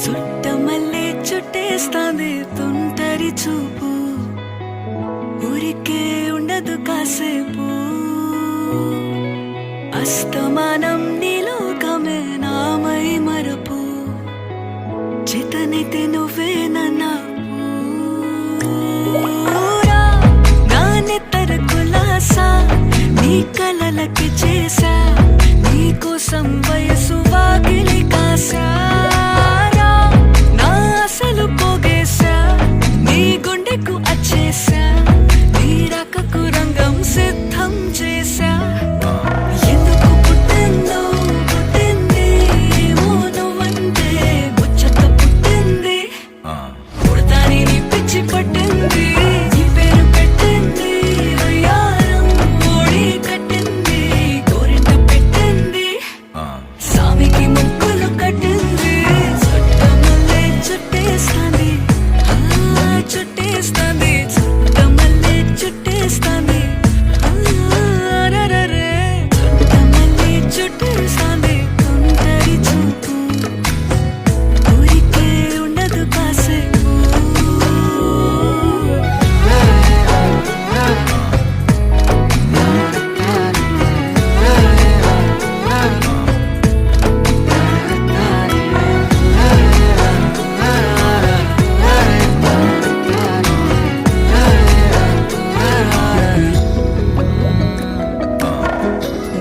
చుట్టమల్లే చుట్టేస్తాంది తుంటరి చూపు, ఊరికే ఉండదు కాసేపు. అస్తమానం నీలోకమే నామై మరపు, చేతనైతే నువ్వే నాకు. నా నెత్తర కులాసా నీ కలలకి చేసా, నీ కోసం వయసు వాకిలి కాసా. నా అసలు పోగేశా, నీ గుండెకు అచ్చేసా, నీ రాకకు రంగం సిద్ధం చేసా. ఎందుకు పుట్టిందో పుట్టింది, ఏమో నువ్వంటే ముచ్చట పుట్టింది. పుడతాని నీ పిచ్చి పట్టింది, నీ పేరు పెట్టింది వయ్యారం ఓడి కట్టింది, గోరింట పెట్టింది, సామికి ముక్కులు కట్టింది. చుట్టమల్లే చుట్టేస్తాంది, చుట్టేస్తాంది, చుట్టమల్లే చుట్టేస్తాంది. రరరే చుట్టమల్లే చుట్టేస్తాంది తుంటరి చూపు, ఊరికే ఉండదు కాసేపు.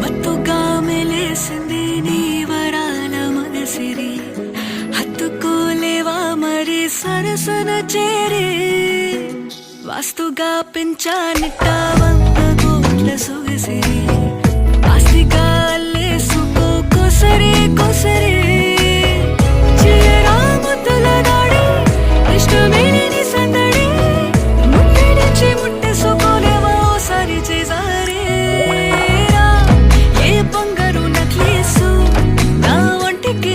మత్తుగా మెలేసింది నీ వరాల మనసిరి, హత్తుకోలేవా మరి సరసన చేరి. వాస్తుగా పెంచానిట్ట 100 కోట్ల సొగసిరి, ఆస్తిగా అల్లేసుకో కొసరి కొసరి. చిరరాముతుల నాడి ఇష్టమేని సందడి, ముట్టడిచి ముట్టేసుకోలేవా ఓసారి చేసారి. ఏ బంగారు నక్లీసు నా ఒంటికి